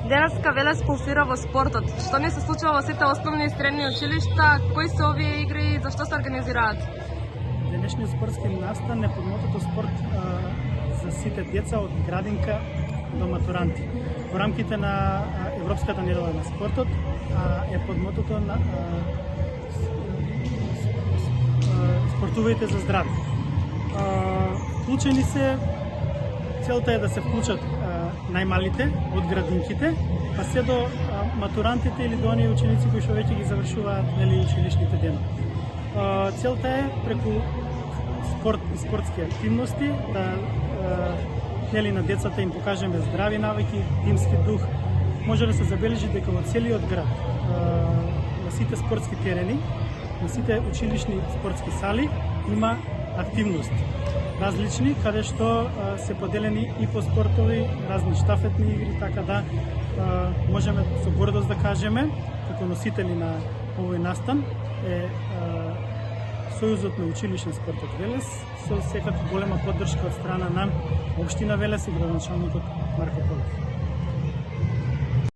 Денеска Велес пулсира во спортот. Што не се случува во сите основни и средни училишта? Кои се овие игри и зашто се организираат? Денешниот спортски настан е под мотото спорт за сите деца од градинка до матуранти. Во рамките на Европската недела на спортот е под мотото на спортувајте за здраве. Вклучени се, целта е да се вклучат најмалите од градинките, па се до матурантите или до оние ученици кои што веќе ги завршуваат училишните денови. Целта е преку спорт и спортски активности да на децата им покажеме здрави навики, тимски дух. Може да се забележи дека во целиот град, на сите спортски терени, на сите училишни спортски сали има активности различни, каде што се поделени и по спортови, разни штафетни игри, така да можеме со гордост да кажеме, како носители на овој настан, е Сојузот на училишен спорт од Велес, со секако голема поддршка од страна на Општина Велес и градоначалникот Марко Полев.